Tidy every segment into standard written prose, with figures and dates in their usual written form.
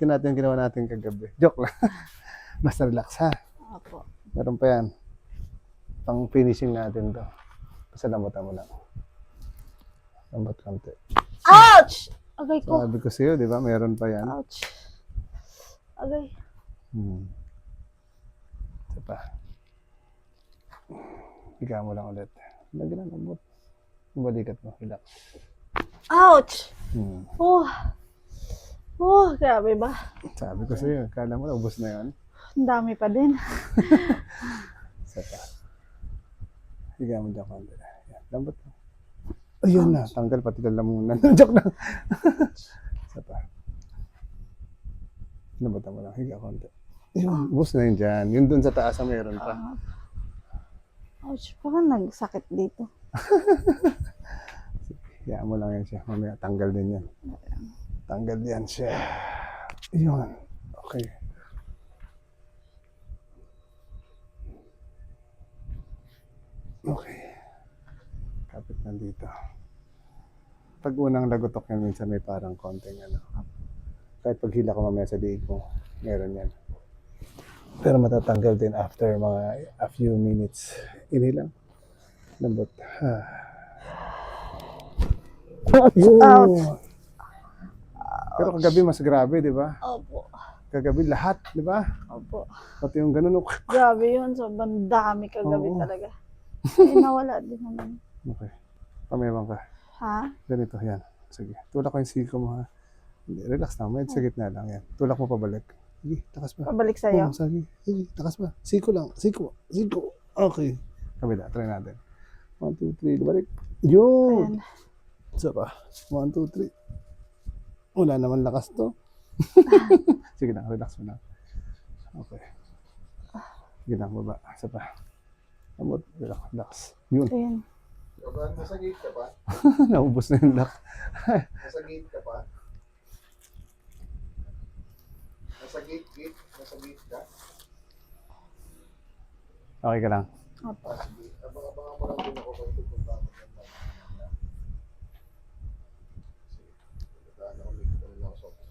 natin ginawa natin kagabi. Joke lang. Basta relax ha. Opo. Meron pa yan. Pang finishing natin to. Basta lambutan mo lang. Lambot konti. Ouch! Agay ko. Sabi ko sa'yo, di ba? Meron pa yan. Ouch. Agay. Ito pa. Higa mo lang ulit. Lagyan ng lambot. Balikat mo. Relax. Ouch! Grabe ba? Sabi ko sa'yo, kala mo na ubos na yan. Ang dami pa din. Isa pa. Higa mo dyan konti. Yan, lambot mo. Ayun na, tanggal pati lalamunan. Joke lang. Isa pa. Lambutan mo lang, higa konti. Ayun, ubos na yun dyan. Yun dun sa taas na meron pa. Ouch, parang nagsakit dito. Higa mo lang yan siya. Mamaya, tanggal din yan. Tanggal yan siya. Ayun. Okay. Okay. Kapit na dito. Pag unang lagotok yan, minsan may parang konting ano. Kahit pag hila ko mamaya sa diig mo, meron yan. Pero matatanggal din after mga a few minutes. Inilang. Lambot. Yun. Pero kagabi mas grabe, di ba? Opo. Kagabi lahat, di ba? Opo. Pati yung ganun. Grabe yun. Sobrang dami kagabi Oo. talaga. Eh, nawala din naman. Okay. Pamewang ka. Ha? Ganito, yan. Sige. Tulak ko yung siko mo, ha? Hindi, relax na. May sa gitna lang, yan. Tulak mo pabalik. Sige, takas pa. Pabalik sa'yo. Sige, sige, takas pa. Siko lang. Siko. Siko. Okay. Kabila, try natin. 1, 2, 3, balik. Yun! Ayan. Isa pa. 1, 2, 3. Wala naman lakas to. Sige na, relax mo na. Okay. Sige na, baba. Isa pa. Amot, relax. Yun. Ayan. Nasa gate ka pa? Naubos na yung lock. Nasa gate ka pa? Nasa gate ka? Okay ka lang. Opo. Sige. Abang-abangan mo lang din ako kung pupunta ako. Sige. Pupuntaan ako dito lang ako sa office.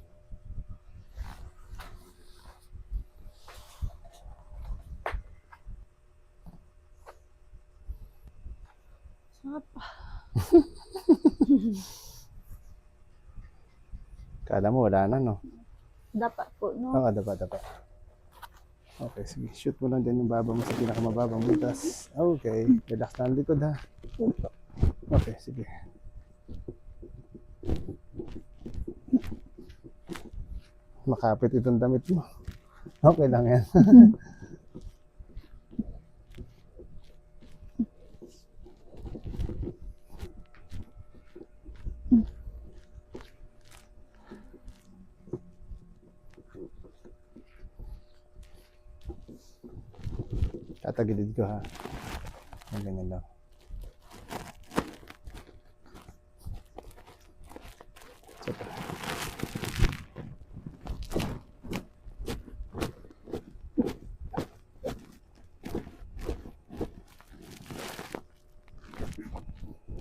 Sarap pa. Kala mo wala na, no? Dapat po, no? Oo, dapa. Okay, sige. Shoot mo lang din yung baba mo sa pinakamababang butas. Okay. Relax na ang likod, ha? Okay, sige. Makapit itong damit mo. Okay lang yan. Tatagilid ko, ha? Ang ganyan lang. Sige.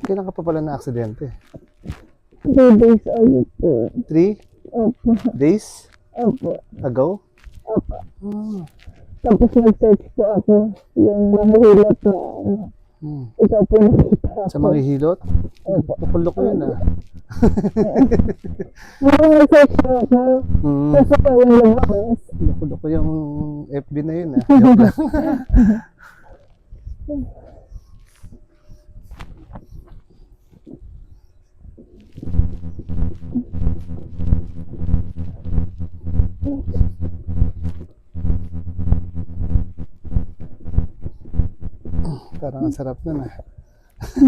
Kailan ka pa pala na aksidente? 2 days ago po. 3 Opo. days Opo. ago? Opo. Ah. Tapos nag-search po ako. Yung mahihilot na ano. Ikaw po nakita ako. Sa mga hilot? Tukulok ko yun, ah. Yung nag-search po ako. Tapos ako yung lumabas. Tukulok ko yung FB na yun, ah. Joke lang. Parang ang sarap nun, ah.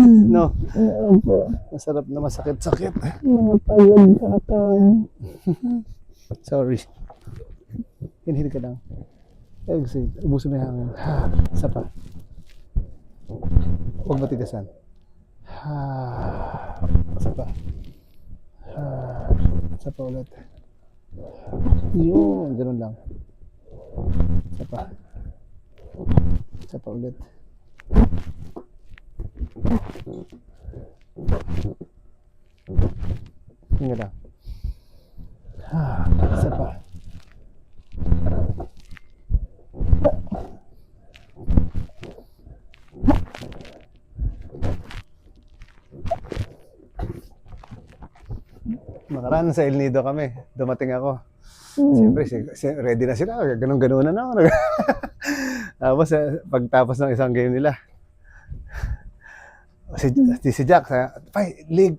No? Opo. Masarap na masakit-sakit. Mga pagod sa katawan. Sorry. Inhale ka lang. Exhale. Ubusin mo yung hangin. Isa pa. Huwag matigasan. Isa pa. Isa pa ulit. Yun. Ganun lang. Isa pa. Isa pa ulit. Hinga lang. Isa pa. nakaraan sa El Nido kami. Dumating ako. Hmm. Siyempre, ready na sila. Ganun-ganunan na ako. Tapos, pagtapos ng isang game nila, si Jack, Pay, lig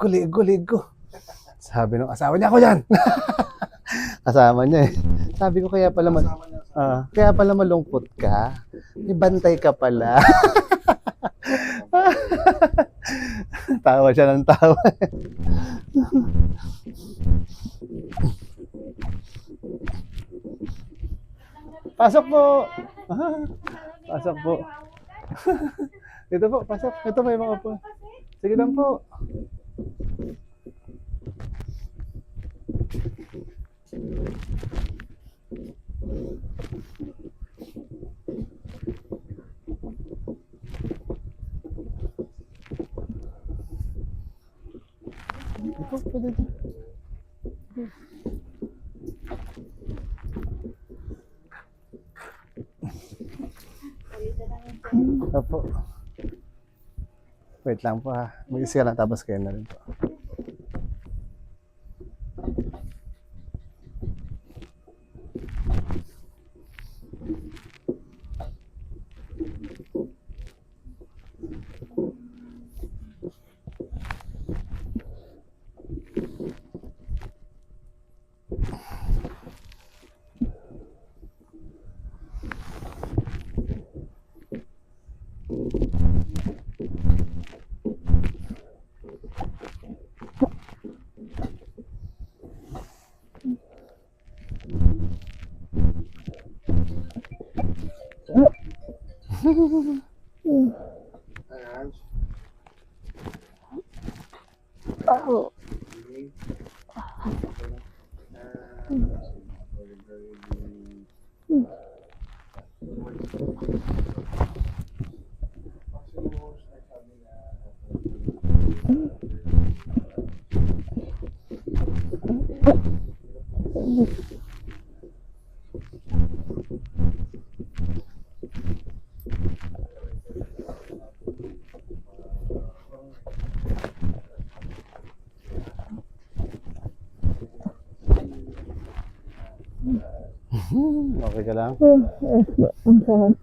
ko. Sabi nung asawa niya, ako dyan. Kasama niya eh. Sabi ko, kaya pala malungkot ka. May bantay ka pala. Tawa siya ng tawa. Pasok po. Pasok po. Ito po, pasok. Ito may mga po. Sige lang po. Ito, pwede ito. Opo. Wait lang po ha. Mag-isa lang tapos kayo na rin po. Ayan. Ako. Okay ka lang? Yes po. Ang sarap.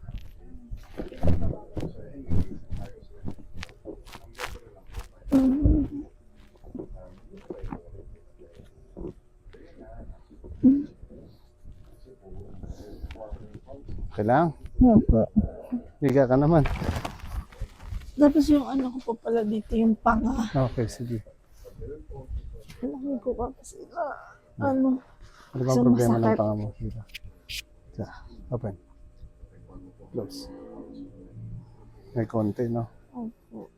Okay lang? Opo. Higa ka naman. Tapos yung ano ko pa pala dito, yung panga. Okay, sige. Alam ko pa kasi na, ano, Ano bang So, problema ng masakit. panga mo? Dito. Diyan. Open. Close. May konti, no? opo.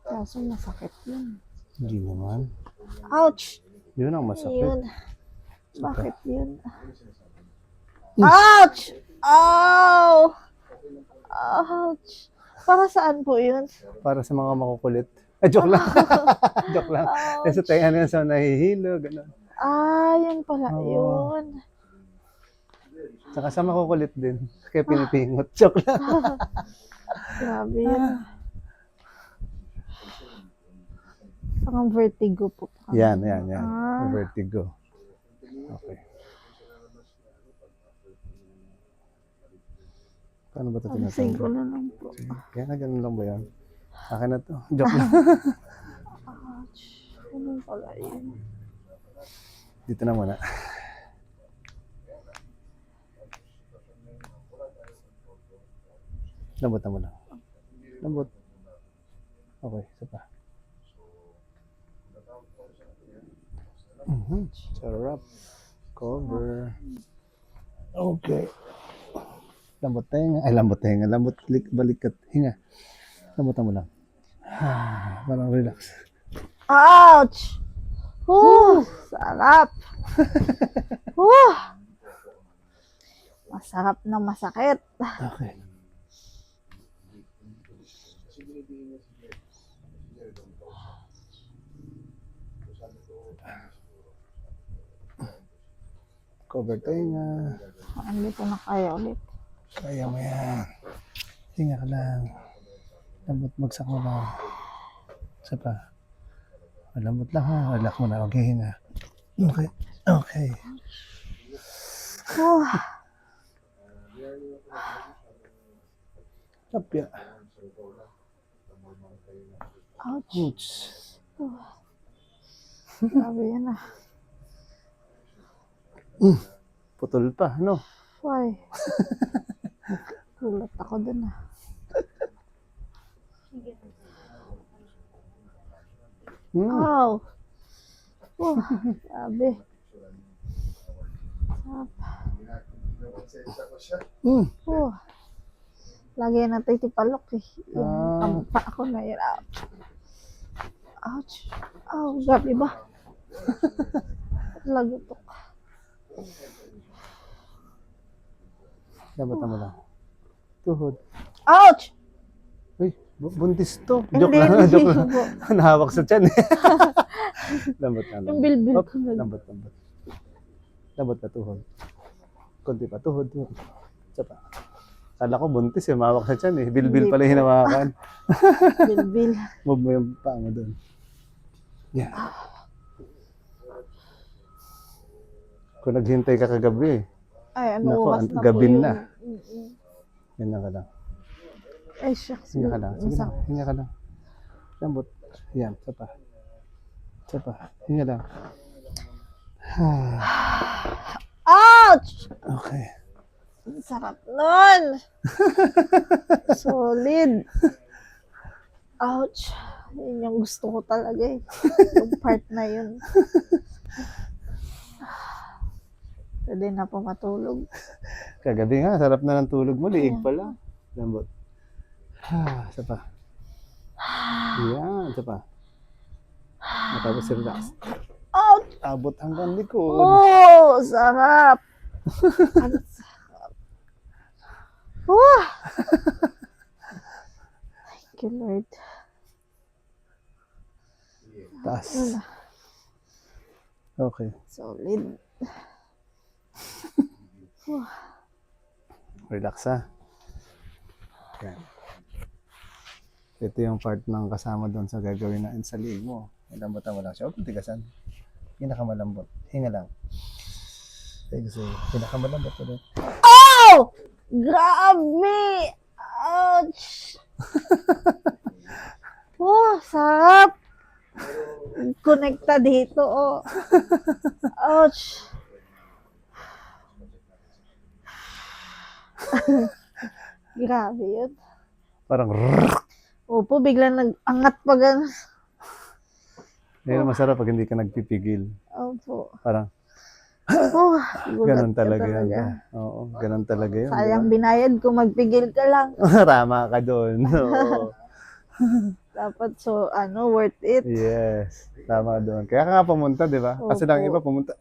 Kaso masakit yun. Hindi naman. Ouch! Yun ang masakit. Yun. Bakit yun? Ouch! Ow! Ouch! Para saan po yun? Para sa mga makukulit. Joke lang. Joke lang. Kasi tayo na sa nahihilo, gano'n. Ah, yan pala Oo. yun. Saka sa makukulit din. Kaya pinipingot. Joke lang. Grabe yun. Parang vertigo po. Yan. Ah. Vertigo. Okay. Paano ba ito Alisin ko tinatanggal? na lang po. Kaya na ganun lang ba yan? Akin na to. Joke lang. Ouch. Ano pala yun? Dito na muna. Lambot na muna. Lambot. Okay, isa pa. Sarap. Cover. Okay. Lambot tenga. Ay, lambot tenga. Lambot balikat. Hinga. Lambutan mo lang. Parang relax. Ouch! Sarap! Masarap na masakit. Okay. Cover tenga. Andito na kayo ulit. Kaya mo yan. Hinga ka lang. Lambot, bagsak mo lang. Isa pa. Malambot lang ha. Relax mo na. Huwag hihinga. Okay. Okay. Oh, Tapya. ouch. Oops. Grabe yan ah. Putol pa, no? Why? Gulat ako dun ah. Hmm. Oh. Oh, grabe. Sarap. Konsensya ko siya. Hmm. Oh. Lagi na titipalok eh. Yung Ah. kampa ako na yun. Ouch. Oh, grabe ba? Lagutok. Lambot mo lang. Tuhod. Ouch! Uy, buntis to. Hindi, Joke lang. hindi Joke lang. po. Nahawak sa tiyan eh. Lambot na. Yung bilbil Op, ko na. lambot. Lambot na tuhod. Konti pa. Tuhod. Isa pa. Kala ko buntis eh. Mahawak sa tiyan eh. Bilbil Hindi pala yung po. hinawakan. Bilbil. Move mo yung paa mo doon. Yeah. Kung naghintay ka kagabi eh. Ay, ano Nako, oras na gabi po yun. na. Mm-mm. Yan na ka lang. Ay, shucks. Hinga ka lang. Sige Masak- lang. Hinga ka lang. Lambot. Yan. Isa pa. Isa pa. Hinga lang. Ouch! Okay. Ang sarap nun! Solid. Ouch. Yun yung gusto ko talaga eh. Yung part na yun. Pwede na po matulog. Kagabi nga, sarap na ng tulog mo. Liig pala. Lambot. Isa pa. Yan. Isa pa. Matapos relax. Ouch! Abot hanggang likod. Oh, sarap! Ang sarap. Oh! Thank you, Lord. Taas. Ano na? Okay. Solid. Relax ha. Yan. Ito yung part ng kasama doon sa gagawin natin sa liig mo. Malambutan mo lang siya. Huwag mong tigasan. Pinakamalambot. Hinga lang. Kasi pinakamalambot ulit. Oh! Grabe! Ouch! Oh, sarap! Connecta dito, oh. Ouch! Grabe yun. Parang Opo, biglang nag-angat pa gano'n. Yan ang masarap pag hindi ka nagpipigil. Opo. Parang Oh, gulat ganun ka talaga yun. Oo, ganun talaga yun. di ba? Sayang binayad ko, magpigil ka lang. Tama ka doon. Oo. Dapat worth it. Yes. Tama doon. Kaya ka nga pumunta, di ba? Kasi lang Opo. iba pumunta.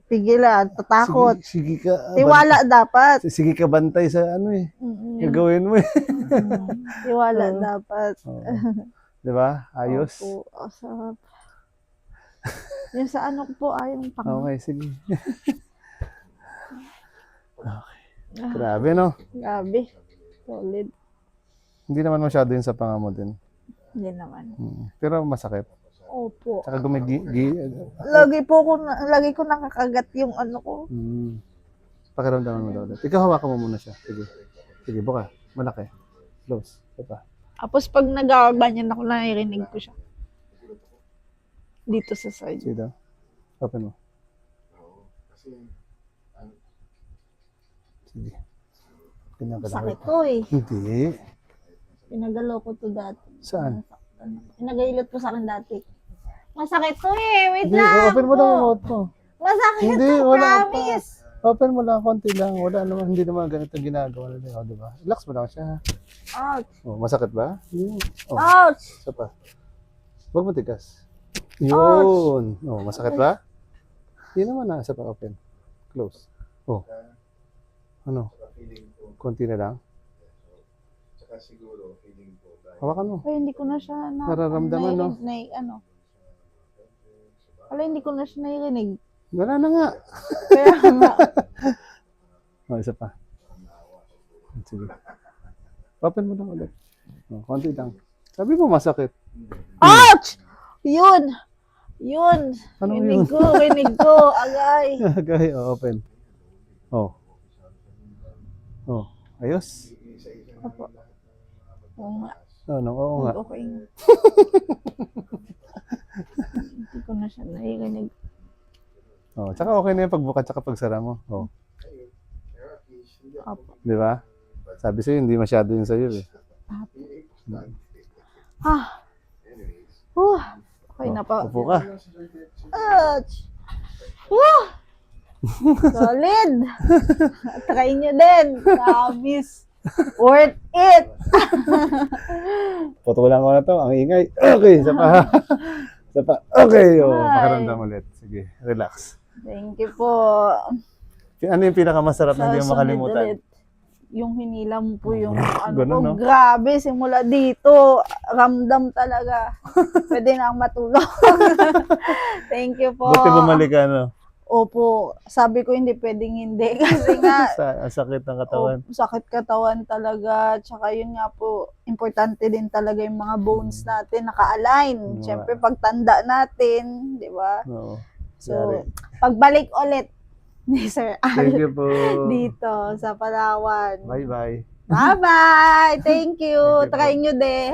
Pigilan, tatakot. Sige ka. Tiwala dapat. Sige ka bantay sa ano eh. Mm-mm. Gagawin mo eh. Tiwala Oo. dapat. Oo. Di ba? Ayos. Opo, sarap. Yung sa ano ko po, yung pang... Okay, sige. Okay. Grabe, no? Grabe. Solid. Hindi naman masyado yun sa panga mo din. Hindi naman. Pero masakit. Opo. Saka Lagi ko nakakagat yung ano ko. pakiramdaman mo daw ulit. Ikaw hawakan mo muna siya. Sige. Sige, buka. Malaki. Close. Ito pa. Tapos pag nagaganyan ako, naririnig ko siya. Dito sa side. Sige daw. Open mo. Kasi, Sige. Pinagalaw. Sakit to eh. Hindi. Pinagalaw ko to dati. Saan? Pinagailot ko sa akin dati. Masakit to eh. Wait Hindi. lang. Open mo lang yung mouth mo. Masakit Hindi, to, wala pa. promise. Open mo lang. Konti lang. Wala naman. Hindi naman ganito ginagawa nila. O, diba? Relax mo lang siya. Ouch. Oh, masakit ba? Yun. Oh, Ouch. isa pa. Huwag mo tigas. Yun. Oh, masakit ba? Yun naman na. Isa pa open. Close. Oh. Ano? feeling ko, Konti na lang. tsaka siguro, feeling ko, dahil Hawakan mo. Ay, hindi ko na siya Nararamdaman, no? Wala, hindi ko na siya narinig. Wala na nga. Kaya nga. Oh, isa pa. Sige. Open mo lang ulit. Oh, konti lang. Sabi mo masakit. Ouch! Yun! Yun! Ano Rinig yun? rinig ko, agay. Okay, open. Oh. Oh, ayos. Opo. Oo nga. Oo nga. Okay nga. Hindi ko na siya narinig. Oh, tsaka okay na yung pagbuka tsaka pagsara mo. Oh, Opo. di ba? Sabi sa'yo, hindi masyado yun sa'yo eh. Ah! Okay na po. Upo ka. Ouch! Woo! Solid! Try nyo din. Promise. Worth it! Putulan ko na to. Ang ingay. Okay, isa pa. Isa pa. Okay, oh, Hi. makaramdam ulit. Sige, relax. Thank you po. Ano yung pinakamasarap na hindi mo Sa makalimutan? ulit, yung hinila mo po yung ano Ganun, po, no? grabe, simula dito, ramdam talaga. Pwede na akong matulog. Thank you po. Buti bumalik ka, no? Opo, sabi ko hindi pwedeng hindi kasi nga Ang sakit ng katawan. sakit katawan talaga. Tsaka yun nga po, importante din talaga yung mga bones natin naka-align. Oo. Siyempre pagtanda natin, di ba? Oo. So, Yari. pagbalik ulit ni Sir Thank Al you po. dito sa Palawan. Bye-bye. Bye-bye! Thank you! Thank you po. Try nyo din.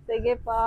Sige po.